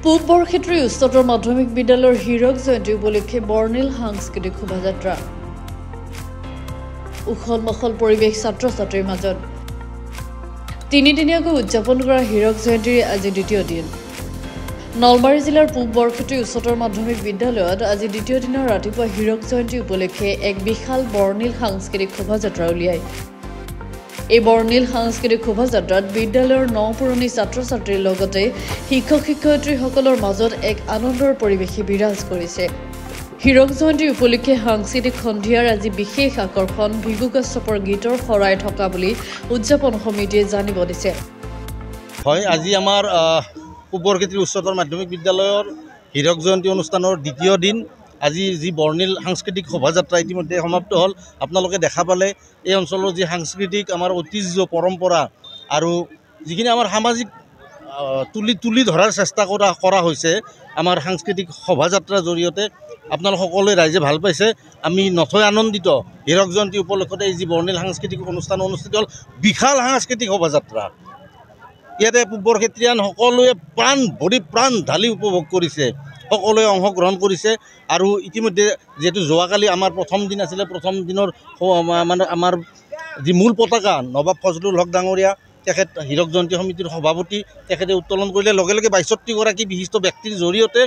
পূব বৰক্ষেত্ৰী উচ্চতৰ মাধ্যমিক বিদ্যালয়ৰ হীৰক জয়ন্তী উপলক্ষে বৰ্ণিল সাংস্কৃতিক শোভাযাত্ৰা উখল মাখল পৰিৱেশ ছাত্ৰ ছাত্ৰীৰ মাজত তিনিদিনীয়াকৈ উদযাপন কৰা হীৰক জয়ন্তীৰ আজি দ্বিতীয় দিন নলবাৰী জিলাৰ পূব বৰক্ষেত্ৰী উচ্চতৰ মাধ্যমিক বিদ্যালয়ত আজি দ্বিতীয় দিনৰ ৰাতিপুৱা হীৰক জয়ন্তী উপলক্ষে এক বিশাল বৰ্ণিল সাংস্কৃতিক শোভাযাত্ৰা উলিয়ায় এই বৰ্ণিল সাংস্কৃতিক শোভাযাত্ৰাত বিদ্যালয়ৰ নপুৰণি ছাত্ৰ ছাত্ৰীৰ লগতে শিক্ষক শিক্ষয়িত্ৰীসকলৰ মাজত এক আনন্দৰ পৰিৱেশ বিৰাজ কৰিছে হীৰক জয়ন্তী উপলক্ষে সাংস্কৃতিক সন্ধিয়াৰ আজি বিশেষ আকৰ্ষণ ভিগু কাশ্যপৰ গীতৰ শৰাই থকা বুলি উদযাপন সমিতিয়ে জানিব দিছে হয় আজি আমাৰ পূব বৰক্ষেত্ৰী উচ্চতৰ মাধ্যমিক বিদ্যালয়ৰ হীৰক জয়ন্তী অনুষ্ঠানৰ দ্বিতীয় দিন আজি যি বৰ্ণিল সাংস্কৃতিক শোভাযাত্ৰা ইতিমধ্যে সমাপ্ত হ'ল আপোনালোকে দেখা পালে এই অঞ্চলৰ যি সাংস্কৃতিক আমাৰ ঐতিহ্য পৰম্পৰা আৰু যিখিনি আমাৰ সামাজিক তুলি ধৰাৰ চেষ্টা কৰা হৈছে আমাৰ সাংস্কৃতিক শোভাযাত্ৰাৰ জৰিয়তে আপোনালোক সকলোৱে ৰাইজে ভাল পাইছে আমি নথৈ আনন্দিত হীৰক জয়ন্তী উপলক্ষতে এই যি বৰ্ণিল সাংস্কৃতিক অনুষ্ঠান অনুষ্ঠিত হ'ল বিশাল সাংস্কৃতিক শোভাযাত্ৰা ইয়াতে পূব বৰক্ষেত্ৰীয়ান সকলোৱে প্ৰাণ ঢালি উপভোগ কৰিছে সকলোৱে অংশগ্ৰহণ কৰিছে আৰু ইতিমধ্যে যেহেতু যোৱাকালি আমাৰ প্ৰথম দিন আছিলে প্ৰথম দিনৰ মানে আমাৰ যি মূল পতাকা নবাব ফজলুল হক ডাঙৰীয়া তেখেত হীৰক জয়ন্তী সমিতিৰ সভাপতি তেখেতে উত্তোলন কৰিলে লগে লগে ৬২গৰাকী বিশিষ্ট ব্যক্তিৰ জৰিয়তে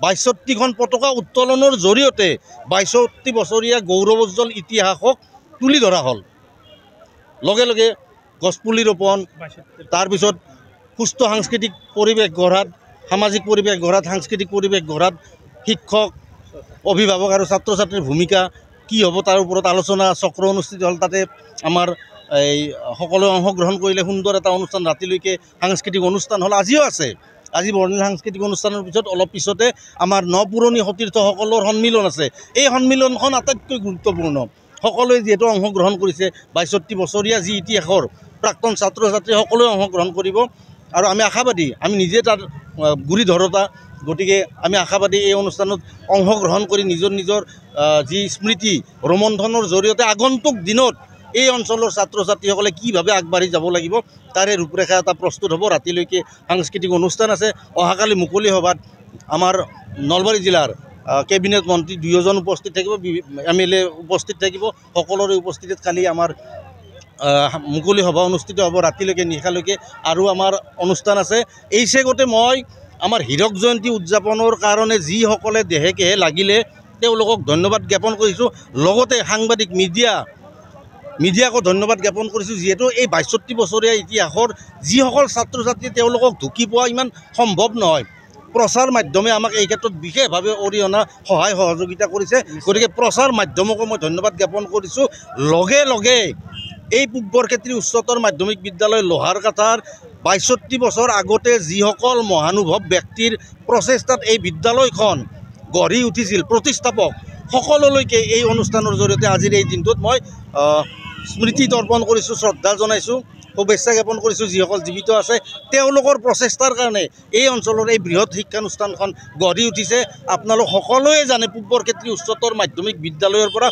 ৬২খন পতাকা উত্তোলনৰ জৰিয়তে ৬২ বছৰীয়া গৌৰৱোজ্জ্বল ইতিহাসক তুলি ধৰা হ'ল লগে লগে গছপুলি ৰোপণ তাৰপিছত সুস্থ সাংস্কৃতিক পৰিৱেশ গঢ়াত সামাজিক পৰিৱেশ গঢ়াত সাংস্কৃতিক পৰিৱেশ গঢ়াত শিক্ষক অভিভাৱক আৰু ছাত্ৰ ছাত্ৰীৰ ভূমিকা কি হ'ব তাৰ ওপৰত আলোচনা চক্ৰ অনুষ্ঠিত হ'ল তাতে আমাৰ এই সকলোৱে অংশগ্ৰহণ কৰিলে সুন্দৰ এটা অনুষ্ঠান ৰাতিলৈকে সাংস্কৃতিক অনুষ্ঠান হ'ল আজিও আছে আজি বৰ্ণিল সাংস্কৃতিক অনুষ্ঠানৰ পিছত অলপ পিছতে আমাৰ নপুৰণি সতীৰ্থসকলৰ সন্মিলন আছে এই সন্মিলনখন আটাইতকৈ গুৰুত্বপূৰ্ণ সকলোৱে যিহেতু অংশগ্ৰহণ কৰিছে ৬২ বছৰীয়া যি ইতিহাসৰ প্ৰাক্তন ছাত্ৰ ছাত্ৰী সকলোৱে অংশগ্ৰহণ কৰিব আৰু আমি আশাবাদী আমি নিজে তাৰ গুৰি ধৰোতা গতিকে আমি আশাবাদী এই অনুষ্ঠানত অংশগ্ৰহণ কৰি নিজৰ যি স্মৃতি ৰোমন্থনৰ জৰিয়তে আগন্তুক দিনত এই অঞ্চলৰ ছাত্ৰ ছাত্ৰীসকলে কিভাৱে আগবাঢ়ি যাব লাগিব তাৰে ৰূপৰেখা এটা প্ৰস্তুত হ'ব ৰাতিলৈকে সাংস্কৃতিক অনুষ্ঠান আছে অহাকালি মুকলি সভাত আমাৰ নলবাৰী জিলাৰ কেবিনেট মন্ত্ৰী ২জন উপস্থিত থাকিব MLA উপস্থিত থাকিব সকলোৰে উপস্থিতিত কালি আমাৰ মুকলি সভা অনুষ্ঠিত হ'ব ৰাতিলৈকে নিশালৈকে আৰু আমাৰ অনুষ্ঠান আছে এই চেগতে মই আমাৰ হীৰক জয়ন্তী উদযাপনৰ কাৰণে যিসকলে দেহেকেহে লাগিলে তেওঁলোকক ধন্যবাদ জ্ঞাপন কৰিছোঁ লগতে সাংবাদিক মিডিয়াকো ধন্যবাদ জ্ঞাপন কৰিছোঁ যিহেতু এই ৬২ বছৰীয়া ইতিহাসৰ যিসকল ছাত্ৰ ছাত্ৰী তেওঁলোকক ঢুকি পোৱা ইমান সম্ভৱ নহয় প্ৰচাৰ মাধ্যমে আমাক এই ক্ষেত্ৰত বিশেষভাৱে অৰিহণা সহায় সহযোগিতা কৰিছে গতিকে প্ৰচাৰ মাধ্যমকো মই ধন্যবাদ জ্ঞাপন কৰিছোঁ লগে লগে এই পূব বৰক্ষেত্ৰী উচ্চতৰ মাধ্যমিক বিদ্যালয় লোহাৰকাটাৰ ৬২ বছৰ আগতে যিসকল মহানুভৱ ব্যক্তিৰ প্ৰচেষ্টাত এই বিদ্যালয়খন গঢ়ি উঠিছিল প্ৰতিষ্ঠাপক সকলোলৈকে এই অনুষ্ঠানৰ জৰিয়তে আজিৰ এই দিনটোত মই স্মৃতি তৰ্পণ কৰিছোঁ শ্ৰদ্ধা জনাইছোঁ শুভেচ্ছা জ্ঞাপন কৰিছোঁ যিসকল জীৱিত আছে তেওঁলোকৰ প্ৰচেষ্টাৰ কাৰণে এই অঞ্চলৰ এই বৃহৎ শিক্ষানুষ্ঠানখন গঢ়ি উঠিছে আপোনালোক সকলোৱে জানে পূব বৰক্ষেত্ৰী উচ্চতৰ মাধ্যমিক বিদ্যালয়ৰ পৰা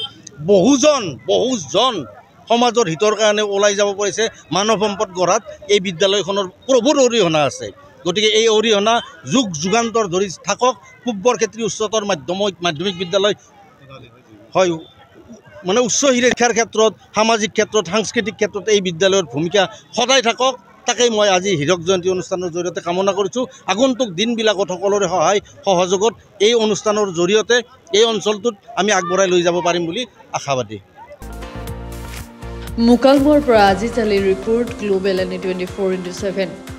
বহুজন সমাজৰ হিতৰ কাৰণে ওলাই যাব পাৰিছে মানৱ সম্পদ গঢ়াত এই বিদ্যালয়খনৰ প্ৰভুৰ অৰিহণা আছে গতিকে এই অৰিহণা যুগান্তৰ ধৰি থাকক পূব বৰক্ষেত্ৰী উচ্চতৰ মাধ্যমিক বিদ্যালয় হয় মানে উচ্চ শিক্ষাৰ ক্ষেত্ৰত সামাজিক ক্ষেত্ৰত সাংস্কৃতিক ক্ষেত্ৰত এই বিদ্যালয়ৰ ভূমিকা সদায় থাকক তাকেই মই আজি হীৰক জয়ন্তী অনুষ্ঠানৰ জৰিয়তে কামনা কৰিছোঁ আগন্তুক দিনবিলাকত সকলোৰে সহায় সহযোগত এই অনুষ্ঠানৰ জৰিয়তে এই অঞ্চলটোত আমি আগবঢ়াই লৈ যাব পাৰিম বুলি আশাবাদী মুকালমুৱাৰ পৰা আজি চালি ৰিপৰ্ট গ্লোবেল NE 24/7